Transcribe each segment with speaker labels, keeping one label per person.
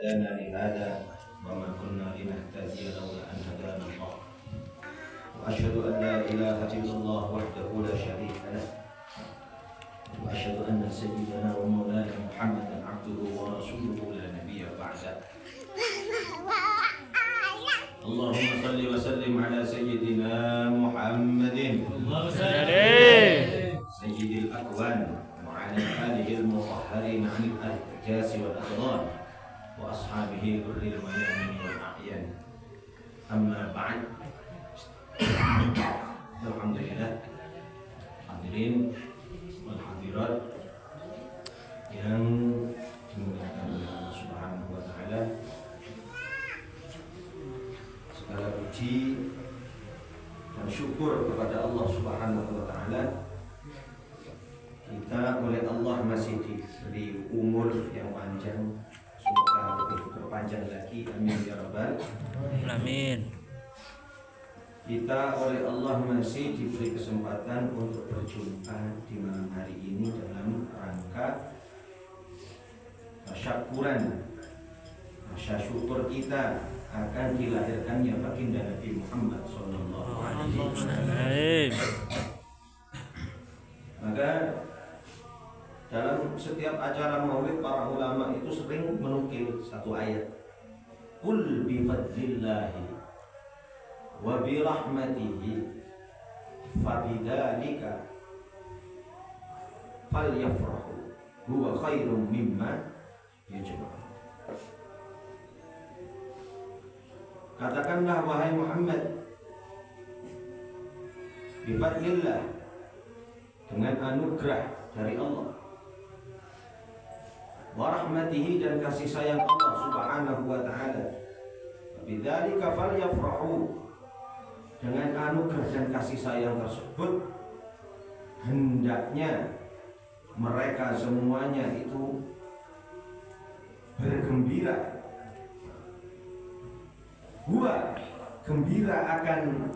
Speaker 1: هدانا لهذا وما كنا لنهتدي لولا أن هدانا الله وأشهد أن لا إله إلا الله وحده لا شريك له وأشهد أن سيدنا ومولانا محمدا عبده ورسوله لا نبي بعده اللهم صل وسلم على سيدنا محمد سيد الأكوان وعلى آله المطهرين عن الأرجاس والأغلال وأصحابه غر الميامين والأعيان أما بعد Alhamdulillah hadirin wal hadirat yang dimuliakan oleh Allah Subhanahu wa taala. Segala puji dan syukur kepada Allah Subhanahu wa taala. Kita oleh Allah masih diberi umur yang panjang. Semoga lebih berpanjang lagi. Amin ya rabbal
Speaker 2: Amin.
Speaker 1: Kita oleh Allah masih diberi kesempatan untuk berjumpa di malam hari ini dalam rangka tasyakuran, rasa syukur kita akan dilahirkannya baginda Nabi Muhammad SAW. Maka dalam setiap acara maulid para ulama itu sering menukil satu ayat. Qul bi fadlillahi wa bi rahmatihi fabidzalika falyafrahu huwa khairum mimma yajma'un. Katakanlah wahai Muhammad, bi fadlillah, dengan anugerah dari Allah, wa rahmatihi, dan kasih sayang Allah Subhanahu wa taala, bidzalika falyafrahu, dengan anugerah dan kasih sayang tersebut hendaknya mereka semuanya itu bergembira. Gua gembira akan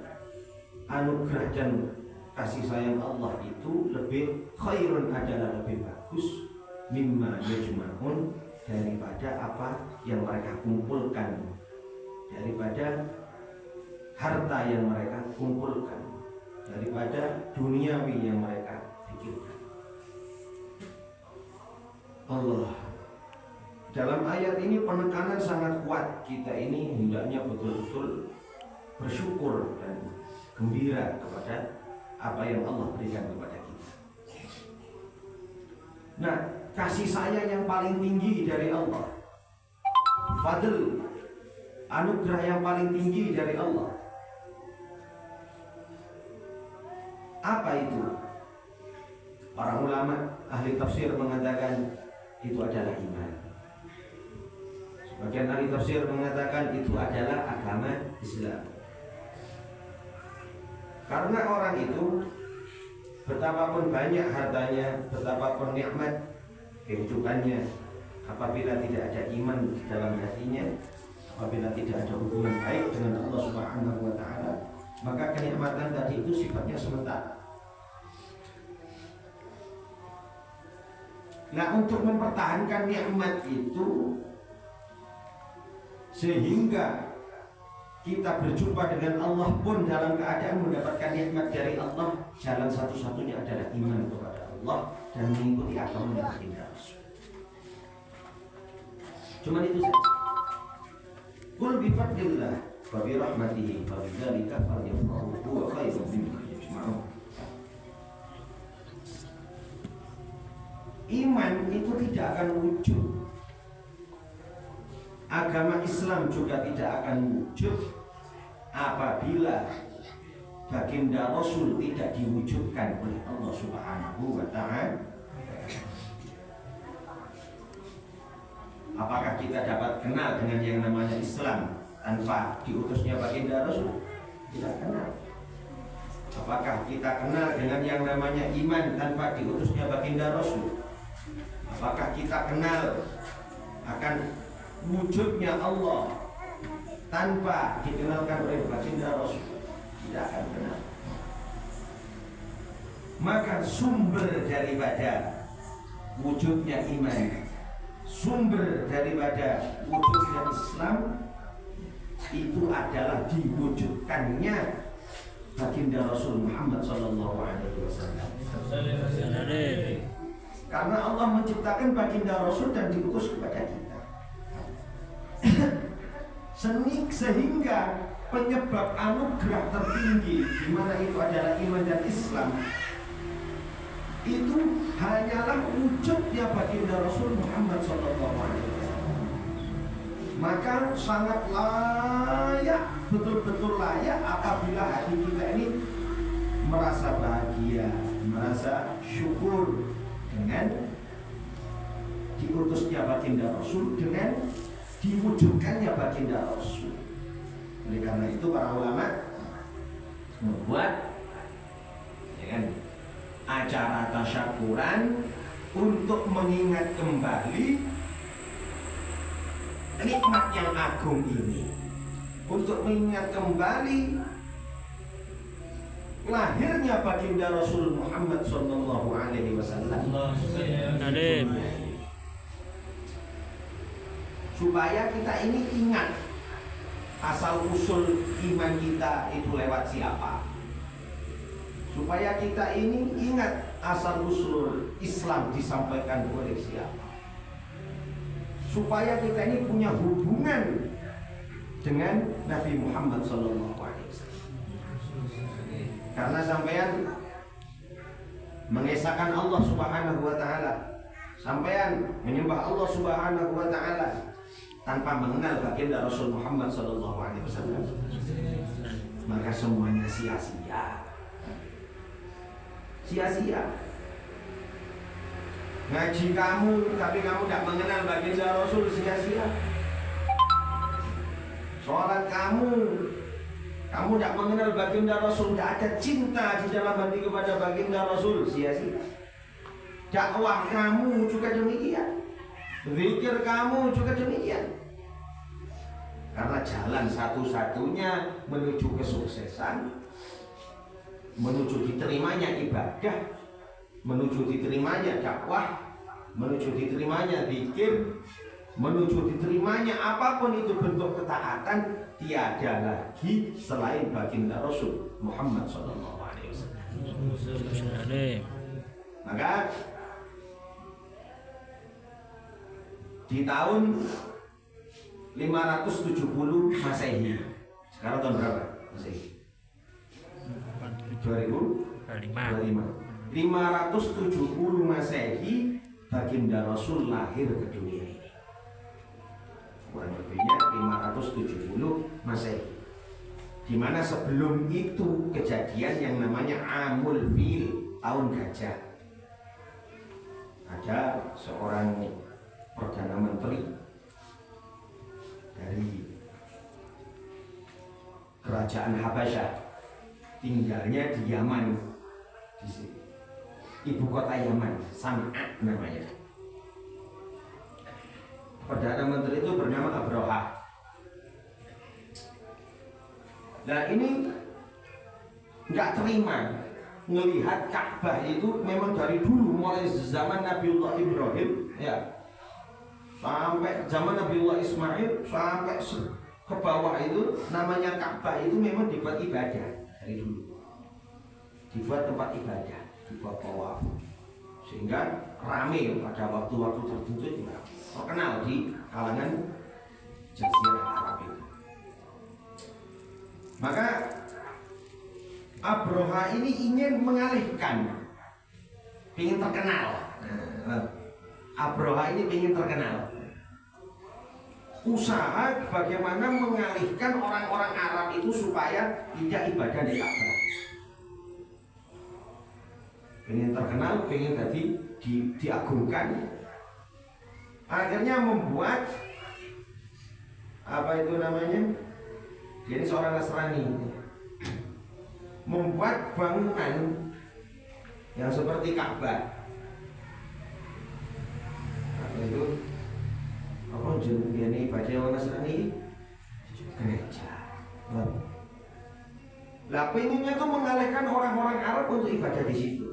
Speaker 1: anugerah dan kasih sayang Allah itu lebih khairun, adalah lebih bagus, mimma yajma'un, daripada apa yang mereka kumpulkan, daripada harta yang mereka kumpulkan, daripada duniawi yang mereka pikirkan. Allah dalam ayat ini penekanan sangat kuat. Kita ini hendaknya betul-betul bersyukur dan gembira kepada apa yang Allah berikan kepada kita. Nah, kasih sayang yang paling tinggi dari Allah, fadl, anugerah yang paling tinggi dari Allah, apa itu? Para ulama ahli tafsir mengatakan itu adalah iman. Sebagian ahli tafsir mengatakan itu adalah agama Islam. Karena orang itu betapapun banyak hartanya, betapapun nikmat kehidupannya, apabila tidak ada iman di dalam hatinya, apabila tidak ada hubungan baik dengan Allah Subhanahu wa taala, maka kenikmatan tadi itu sifatnya sementara. Nah, untuk mempertahankan nikmat itu sehingga kita berjumpa dengan Allah pun dalam keadaan mendapatkan nikmat dari Allah, jalan satu-satunya adalah iman kepada Allah dan mengikuti agama baginda Rasul. Cuma itu saja. Qul bi fadlillah wa bi rahmatihi fa bidzalika falyafrahu huwa khairum mimma yajma'un. Iman itu tidak akan wujud, agama Islam juga tidak akan wujud apabila baginda Rasul tidak diwujudkan oleh Allah Subhanahu wa ta'ala. Apakah kita dapat kenal dengan yang namanya Islam tanpa diutusnya baginda Rasul? Tidak kenal. Apakah kita kenal dengan yang namanya iman tanpa diutusnya baginda Rasul? Apakah kita kenal akan wujudnya Allah tanpa dikenalkan oleh baginda Rasul? Tidak akan kenal. Maka sumber daripada wujudnya iman, sumber daripada wujudnya diutusnya Islam itu adalah diwujudkannya baginda Rasul Muhammad Sallallahu Alaihi Wasallam. Karena Allah menciptakan baginda Rasul dan diutus kepada kita. Sehingga penyebab anugerah tertinggi, di mana itu adalah iman dan Islam, itu hanyalah wujudnya baginda Rasul Muhammad SAW. Maka sangat layak, betul-betul layak apabila hati kita ini merasa bahagia, merasa syukur dengan diutusnya baginda Rasul, dengan diwujudkannya baginda Rasul. Oleh karena itu para ulama membuat acara tasyakuran untuk mengingat kembali nikmat yang agung ini, untuk mengingat kembali lahirnya baginda Rasul Muhammad Sallallahu Alaihi Wasallam, supaya kita ini ingat asal usul iman kita itu lewat siapa, supaya kita ini ingat asal usul Islam disampaikan oleh siapa, supaya kita ini punya hubungan dengan Nabi Muhammad Sallallahu Alaihi Wasallam. Karena sampean mengesahkan Allah Subhanahu Wa Taala, sampean menyembah Allah Subhanahu Wa Taala tanpa mengenal baginda Rasul Muhammad Sallallahu Alaihi Wasallam, maka semuanya sia-sia. Sia-sia. Ngaji kamu tapi kamu tidak mengenal baginda Rasul, sia-sia. Sholat kamu tidak mengenal baginda Rasul, tidak ada cinta di dalam hati kepada baginda Rasul, sia-sia. Dakwah kamu juga demikian, zikir kamu juga demikian. Karena jalan satu-satunya menuju kesuksesan, menuju diterimanya ibadah, menuju diterimanya dakwah, menuju diterimanya zikir, menuju diterimanya apapun itu bentuk ketaatan, tiada lagi selain baginda Rasul Muhammad Sallallahu Alaihi Wasallam. Maka di tahun 570 Masehi, sekarang tahun berapa Masehi? 2005. 570 Masehi baginda Rasul lahir ke dunia ini. Kurang lebihnya 570 Masehi. Di mana sebelum itu kejadian yang namanya Amul Fil, tahun gajah. Ada seorang perdana menteri dari kerajaan Habasyah, tinggalnya di Yaman, di sini. Ibu kota Yaman, San'a namanya. Perdana menteri itu bernama Abroha. Nah ini nggak terima melihat Ka'bah itu memang dari dulu, mulai zaman Nabiullah Ibrahim ya, sampai zaman Nabiullah Ismail sampai ke bawah itu namanya Ka'bah itu memang dibuat ibadah dari dulu, dibuat tempat ibadah, dibuat tawaf, sehingga rame pada waktu-waktu tertentu juga terkenal di kalangan Jazirah Arab itu. Maka Abroha ini ingin mengalihkan, ingin terkenal. Abroha ini ingin terkenal. Usaha bagaimana mengalihkan orang-orang Arab itu supaya tidak ibadah di Ka'bah. Ingin terkenal, ingin tadi diagungkan. Akhirnya membuat apa itu namanya? Jadi seorang Nasrani membuat bangunan yang seperti Ka'bah. Apa itu? Apa jenis ibadah orang Nasrani? Gereja. Lah pengennya tuh mengalihkan orang-orang Arab untuk ibadah di situ.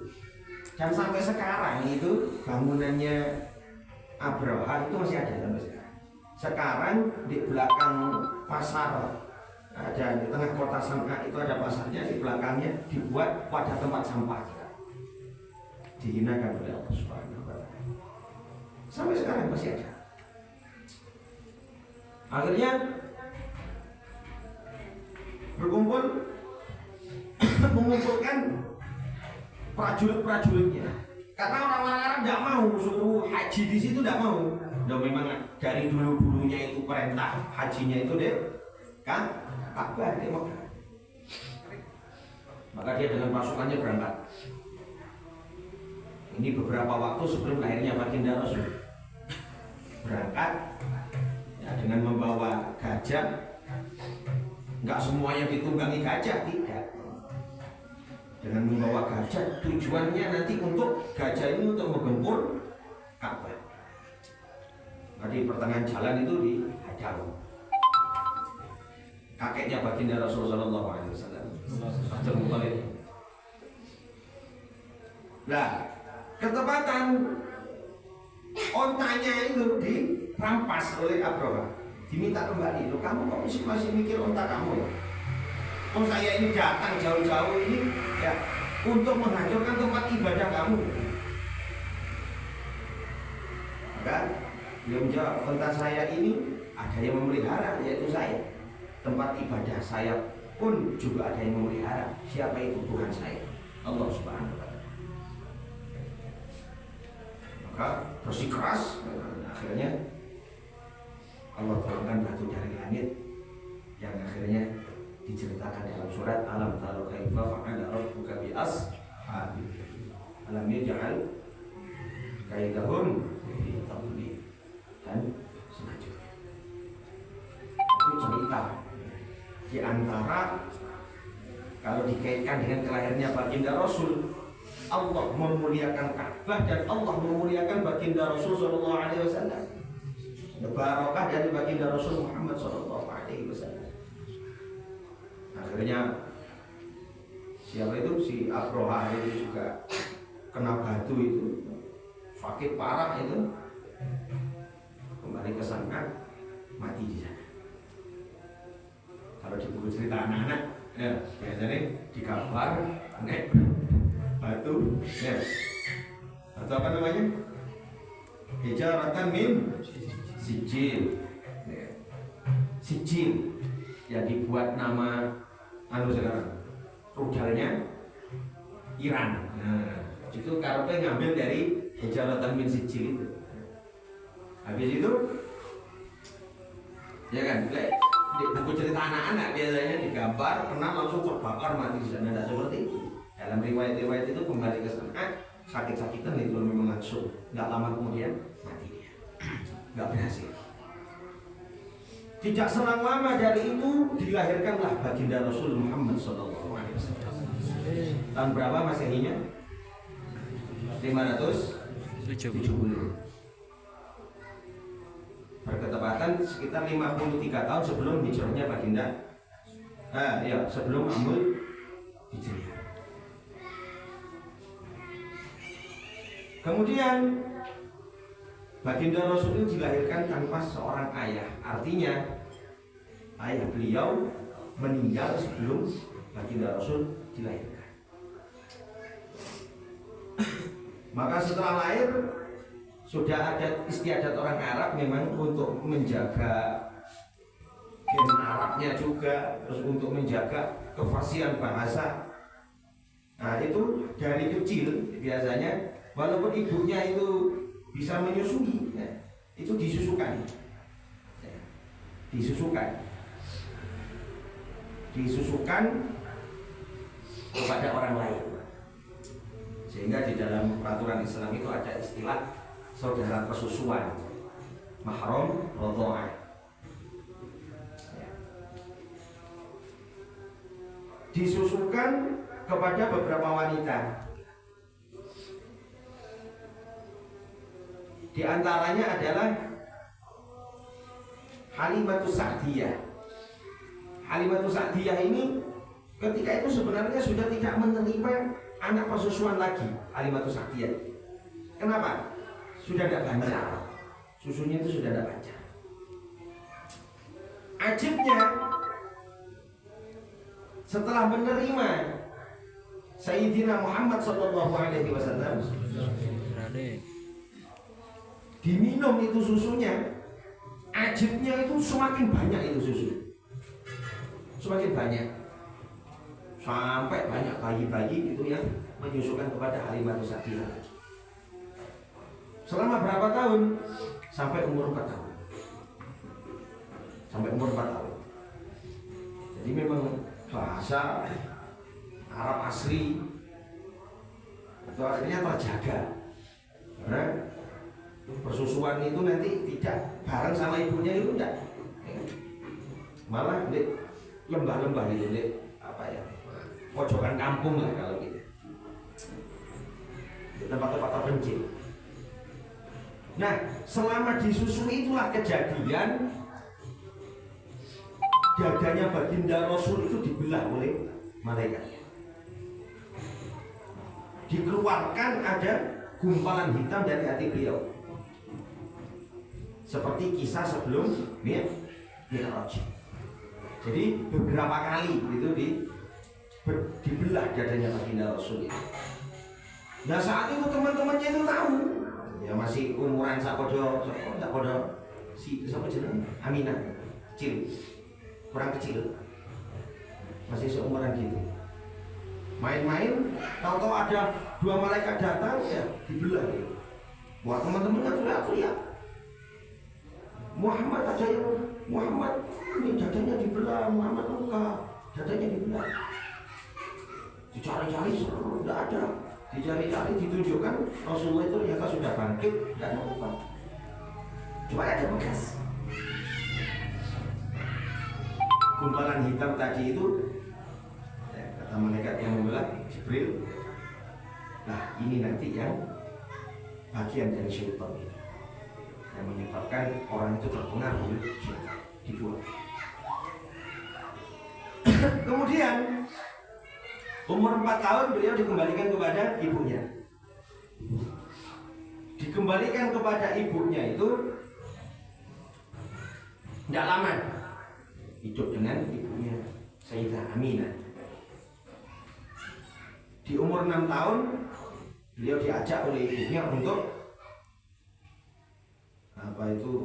Speaker 1: Dan sampai sekarang itu bangunannya Abraha itu masih ada sampai sekarang. Sekarang di belakang pasar ada, di tengah kota San'a itu ada pasarnya, di belakangnya dibuat wadah tempat sampah. Dihinakan oleh Allah Subhanahu wa Ta'ala. Sampai sekarang masih ada. Akhirnya mengumpulkan prajurit-prajuritnya. Karena orang-orang Arab tidak mau suruh haji di situ, tidak mau. Dan memang dari dulu-dulunya itu perintah hajinya itu deh, kan? Ka'bah di Mekah. Maka dia dengan pasukannya berangkat. Ini beberapa waktu sebelum lahirnya baginda Rasul. Berangkat ya, dengan membawa gajah. Enggak semuanya ditunggangi gajah, tidak. Dengan membawa gajah, tujuannya nanti untuk gajah ini untuk menggempur Ka'bah. Di pertengahan jalan itu dihadang kakeknya baginda Rasulullah SAW, Abdul Muthalib. Nah, ketepatan ontanya itu dirampas oleh Abraha, diminta kembali. Loh, kamu kok masih mikir onta kamu ya? Oh, saya ini datang jauh-jauh ini ya untuk menghancurkan tempat ibadah kamu. Maka dia menjawab, onta saya ini ada yang memelihara, yaitu saya. Tempat ibadah saya pun juga ada yang memelihara. Siapa itu? Tuhan saya, Allah Subhanahu wa Ta'ala. Maka bersikeras, akhirnya Allah turunkan batu dari langit yang akhirnya diceritakan dalam surat Alam tara kaifa fa'ala rabbuka bi ashabil fil. Alam yaj'al kaidahum fi tadlil. Dan selanjutnya itu cerita di antara, kalau dikaitkan dengan kelahirannya baginda Rasul, Allah memuliakan Ka'bah dan Allah memuliakan baginda Rasul Sallallahu Alaihi Wasallam. Barokah dari baginda Rasul Muhammad Sallallahu Alaihi Wasallam. Akhirnya siapa itu, si Abraha itu juga kena batu itu, sakit parah itu, kembali ke San'a, mati di sana. Kalau di buku cerita anak-anak, ya biasanya digambar naik batu, ya, atau apa namanya, hijaratan min sijil, ya. Sijil yang dibuat nama sekarang rudalnya Iran. Nah, itu karena ngambil dari hijaratan min sijil itu. Habis itu, ya kan, di buku cerita anak-anak biasanya digambar, kena langsung terbakar mati di sana. Tidak seperti itu. Dalam riwayat-riwayat itu kembali ke sana, sakit-sakitan itu memang langsung, nggak lama kemudian mati dia, nggak berhasil. Tidak selang lama dari itu dilahirkanlah baginda Rasul Muhammad SAW. Tahun berapa Masehinya? 570. Berketepatan sekitar 53 tahun sebelum hijrahnya baginda, sebelum Amul Hijriah. Kemudian baginda Rasul itu dilahirkan tanpa seorang ayah. Artinya ayah beliau meninggal sebelum baginda Rasul dilahirkan. Maka setelah lahir sudah ada istiadat orang Arab memang untuk menjaga gen Arabnya juga, terus untuk menjaga kefasihan bahasa. Nah itu dari kecil biasanya, walaupun ibunya itu bisa menyusui, ya, itu disusukan, ya, disusukan kepada orang lain. Sehingga di dalam peraturan Islam itu ada istilah saudara kesusuan, mahram radha'ah. Ya. Disusukan kepada beberapa wanita. Di antaranya adalah Halimatus Sa'diyah. Halimatus Sa'diyah ini ketika itu sebenarnya sudah tidak menerima anak pesusuan lagi. Halimatus Sa'diyah. Kenapa? Sudah tidak banyak, susunya itu sudah tidak banyak. Ajibnya, setelah menerima Sayyidina Muhammad sallallahu alaihi wasallam, diminum itu susunya, ajibnya itu semakin banyak itu susu. Semakin banyak. Sampai banyak bayi-bayi itu yang menyusukan kepada Halimatus Sa'diyah. Selama berapa tahun? Sampai umur 4 tahun. Sampai umur 4 tahun. Jadi memang bahasa Arab asli itu artinya terjaga. Karena persusuan itu nanti tidak bareng sama ibunya itu enggak. Malah di lembah-lembah itu, di apa ya? Pojokan kampung lah kalau gitu. Di tempat-tempat terpencil. Nah, selama disusui itulah kejadian dadanya baginda Rasul itu dibelah oleh malaikat. Dikeluarkan ada gumpalan hitam dari hati beliau. Seperti kisah sebelum Mi'raj. Jadi beberapa kali itu dibelah dadanya baginda Rasul itu. Nah saat itu teman-temannya itu tahu. Ya masih umuran sakodo si siapa jenenge? Aminah, kecil, kurang kecil, masih seumuran gitu. Main-main, tahu-tahu ada 2 malaikat datang, ya dibelah gitu. Wah teman-temannya teriak-teriak, Muhammad aja ya, Muhammad ini dadanya dibelah, Muhammad luka, dadanya dibelah. Dicari-cari, tidak ada. Dicari-cari, ditunjukkan Rasulullah itu ternyata sudah bangkit dan lupa. Cuma ada bekas. Gumpalan hitam tadi itu, ya, kata malaikat yang membelah, Jibril. Nah ini nanti yang bagian dari syaitan ini, yang menyebabkan orang itu terpengaruh syaitan, dibuang. Kemudian umur 4 tahun beliau dikembalikan kepada ibunya. Dikembalikan kepada ibunya itu tidak lama hidup dengan ibunya Sayyidah Aminah. Di umur 6 tahun beliau diajak oleh ibunya untuk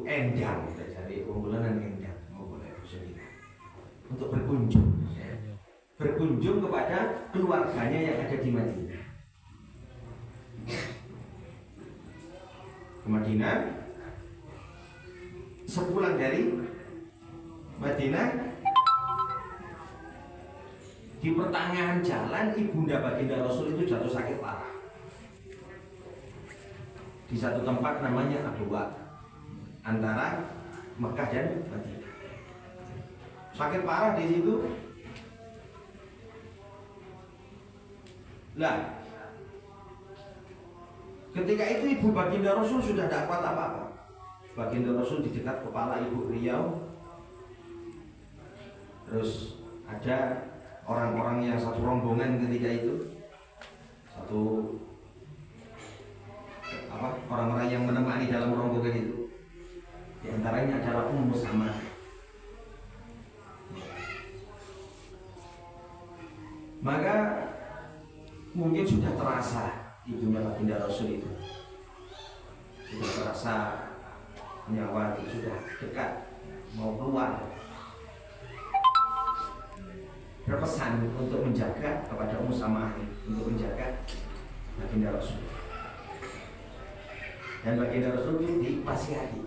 Speaker 1: endang, dari unggulan endang, untuk berkunjung. Berkunjung kepada keluarganya yang ada di Madinah. Ke Madinah, sepulang dari Madinah, di pertengahan jalan ibunda baginda Rasul itu jatuh sakit parah. Di satu tempat namanya Abwa, antara Mekah dan Madinah. Sakit parah di situ. Nah, ketika itu ibu baginda Rasul sudah tidak kuat apa-apa. Baginda Rasul di dekat kepala ibu beliau. Terus ada orang-orang yang satu rombongan ketika itu, orang-orang yang menemani dalam rombongan itu. Di antaranya adalah Ummu Samah. Maka mungkin sudah terasa ibunya baginda Rasul itu, sudah terasa nyawa itu sudah dekat mau keluar. Berpesan untuk menjaga kepada Ummu Samah, untuk menjaga baginda Rasul. Dan baginda Rasul itu diwasiati.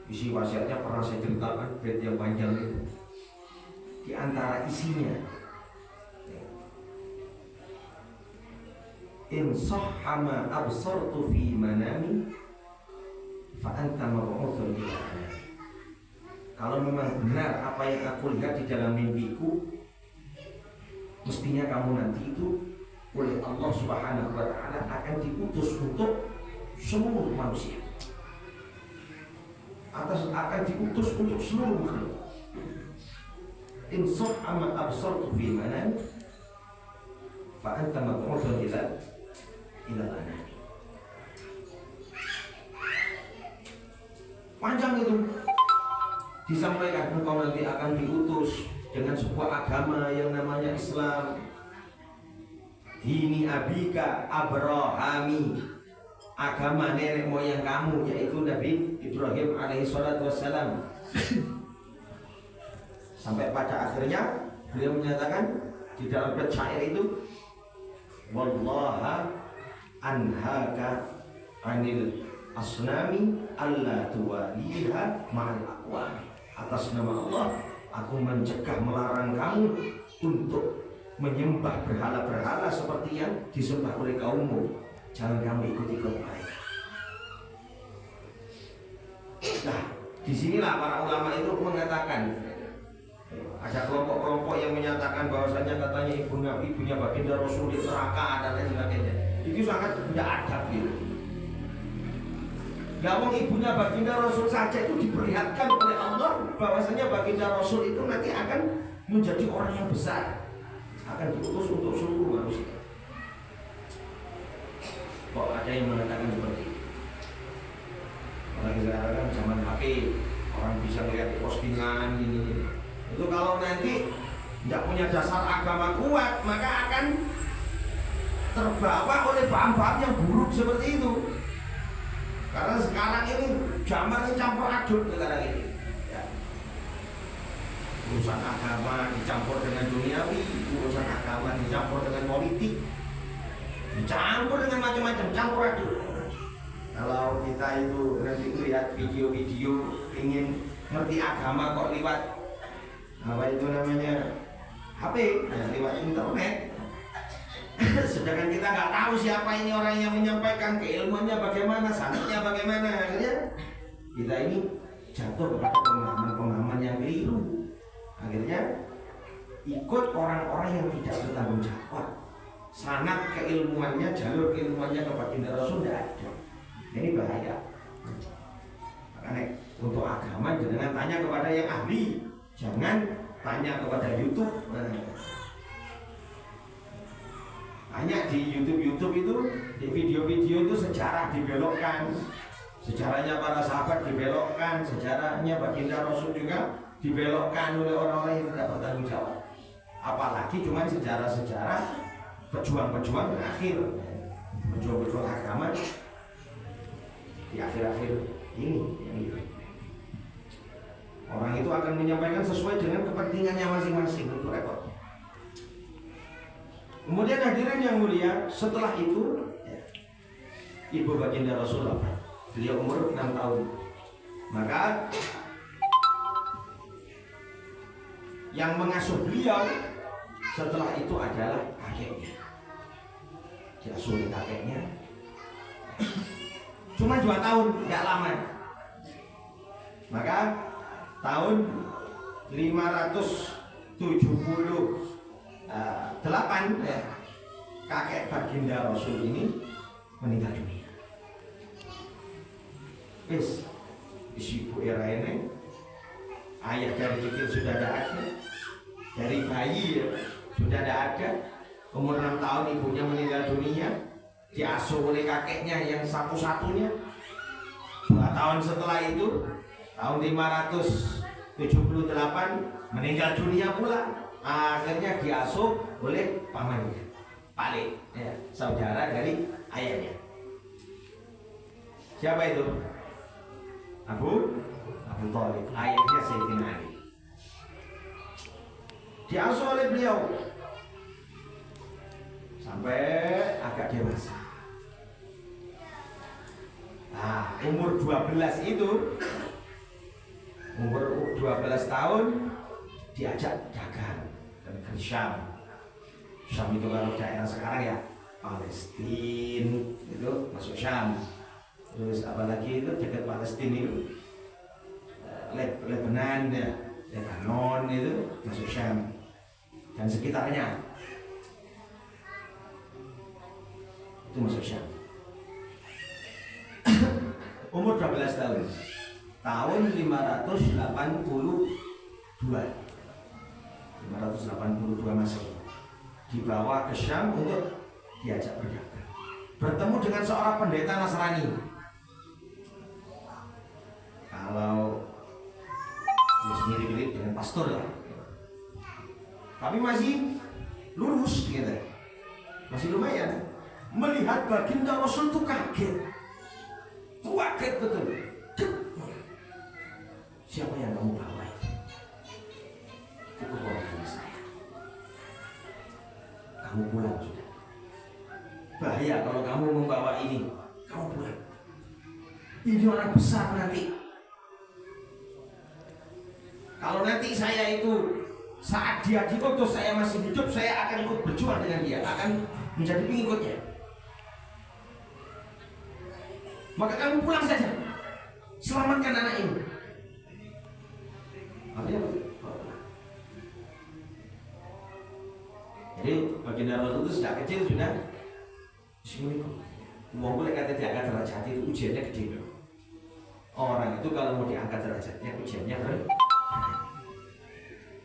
Speaker 1: Isi wasiatnya pernah saya ceritakan, bait yang panjang itu. Di antara isinya, in sahha ma absartu fi manami fa anta mab'utsun ila anam. Kalau memang benar apa yang aku lihat di dalam mimpiku, mestinya kamu nanti itu oleh Allah Subhanahu wa taala akan diutus untuk seluruh manusia. Akan diutus untuk seluruh makhluk. In sahha ma absartu fi manami fa anta mab'utsun ila anam. Panjang itu. Disampaikan engkau nanti akan diutus dengan sebuah agama yang namanya Islam. Dini abika Abrahami, agama nenek moyang kamu yaitu Nabi Ibrahim alaihi salatu wassalam. Sampai pada akhirnya beliau menyatakan di dalam bait syair itu, wallaha anhaka anil asnami alla tuwaliha ma'al aqwam. Atas nama Allah aku mencegah, melarang kamu untuk menyembah berhala-berhala seperti yang disembah oleh kaummu. Jangan kamu ikut-ikut mereka. Nah, disinilah para ulama itu mengatakan, ada kelompok-kelompok yang menyatakan bahwasanya katanya ibunya baginda Rasul di neraka dan lain sebagainya. Itu sangat tidak adab gitu. Ya wong ibunya baginda Rasul saja itu diperlihatkan oleh Allah bahwasanya baginda Rasul itu nanti akan menjadi orang yang besar, akan diutus untuk seluruh manusia. Kok ada yang mengatakan seperti itu? Apalagi sekarang kan zaman HP, orang bisa melihat postingan gini. Itu kalau nanti tidak punya dasar agama kuat, maka akan terbawa oleh paham-paham yang buruk seperti itu. Karena sekarang ini zamannya campur aduk sekarang ini. Ya. Urusan agama dicampur dengan duniawi, urusan agama dicampur dengan politik, dicampur dengan macam-macam, campur aduk. Kalau kita itu nanti lihat video-video ingin ngerti agama kok lewat apa itu namanya HP, ya, lewat internet. Sedangkan kita nggak tahu siapa ini orang yang menyampaikan, keilmuannya bagaimana, sanadnya bagaimana, akhirnya kita ini jatuh kepada pemahaman-pemahaman yang keliru. Akhirnya ikut orang-orang yang tidak bertanggung jawab. Sanad keilmuannya, jalur keilmuannya ke baginda Rasul tidak ada. Ini bahaya. Makanya untuk agama jangan tanya kepada yang ahli, jangan tanya kepada YouTube. Banyak di YouTube itu, di video-video itu sejarah dibelokkan, sejarahnya para sahabat dibelokkan, sejarahnya baginda Rasul juga dibelokkan oleh orang-orang yang tidak bertanggung jawab. Apalagi cuma sejarah-sejarah pejuang-pejuang terakhir, pejuang-pejuang agama di akhir-akhir ini. Orang itu akan menyampaikan sesuai dengan kepentingannya masing-masing, untuk repot. Kemudian hadirin yang mulia, setelah itu ibu baginda Rasulullah, beliau umur 6 tahun. Maka yang mengasuh beliau setelah itu adalah kakeknya. Diasuh oleh kakeknya. Cuma 2 tahun, tidak lama. Maka tahun 578 kakek baginda Rasul ini meninggal dunia. Ibu era ini, ayah dari kecil sudah tidak ada, dari bayi sudah tidak ada. Umur 6 tahun ibunya meninggal dunia, diasuh oleh kakeknya yang satu-satunya. 2 tahun setelah itu, tahun 578 meninggal dunia pula. Akhirnya diasuh oleh pamannya, Palik, ya, saudara dari ayahnya. Siapa itu? Abu Thalib, ayahnya Sayyidina Ali. Diasuh oleh beliau sampai agak dewasa. Nah, umur 12 itu, umur 12 tahun diajak dagang ke Syam. Syam itu kalau daerah sekarang ya Palestina itu masuk Syam. Terus apalagi itu dekat Palestina itu Lebanon ya, Lebanon itu masuk Syam dan sekitarnya itu masuk Syam. Umur 12 tahun, tahun 582 Masehi, dibawa ke Syam untuk diajak berdagang. Bertemu dengan seorang pendeta Nasrani. Kalau pastor lah. Tapi masih lurus gitu. Masih lumayan. Melihat baginda Rasul itu kaget. Kaget betul. Siapa yang kamu bawa itu? Itu keponakan saya. Kamu pulang sudah. Bahaya kalau kamu membawa ini. Kamu pulang. Ini orang besar nanti. Kalau nanti saya itu saat dia diutus saya masih hidup, saya akan ikut berjuang dengan dia, akan menjadi pengikutnya. Maka kamu pulang saja, selamatkan anak ini. Artinya jadi baginda Rasul itu sejak kecil sudah sini. Mau boleh kata diangkat derajat itu ujiannya gede. Orang itu kalau mau diangkat derajatnya ujiannya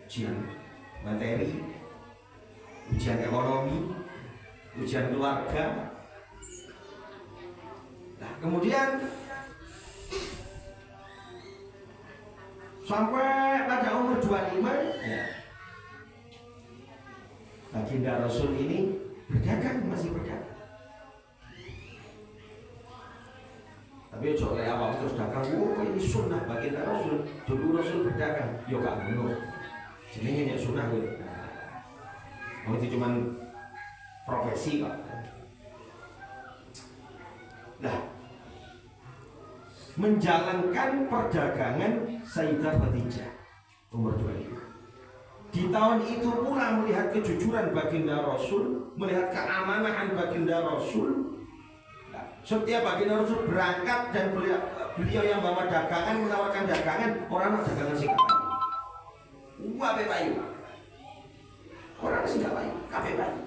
Speaker 1: ujian materi, ujian ekonomi, ujian keluarga. Nah, kemudian sampai pada umur 25 ya, baginda Rasul ini berdagang, masih berdagang. Tapi ojo oleh awak terus dagang, oh ini sunnah baginda Rasul. Dulu Rasul berdagang, yo gak bener. Jenenge nek sunnah kuwi. Oh itu cuman profesi Pak. Nah, menjalankan perdagangan Sayyidah Khadijah umur 25. Di tahun itu pula melihat kejujuran baginda Rasul, melihat keamanan baginda Rasul. Setiap baginda Rasul berangkat dan beliau yang bawa dagangan, menawarkan dagangan, orang dagangan sing kapan. Kabeh payu. Orang sing gak payu, kabeh payu.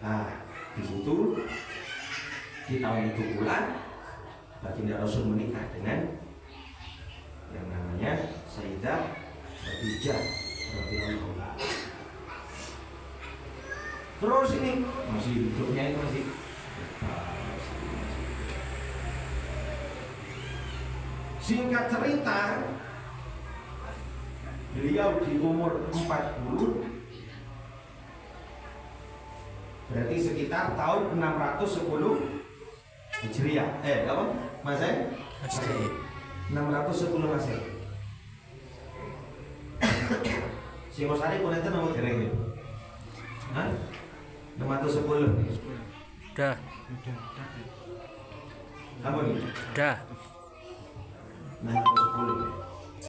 Speaker 1: Nah, di situ di tahun itu pula baginda Rasul menikah dengan yang namanya Sayyidah Khadijah radhiyallahu anha. Terus ini masih hidupnya ini masih singkat cerita, beliau di umur 40, berarti sekitar tahun 610 Hijriah. Apa? Masehi? 610 Masehi. Singosari punten nomor dereng. Hah? 610.
Speaker 2: Udah.
Speaker 1: Apa nih?
Speaker 2: Udah.
Speaker 1: Nah,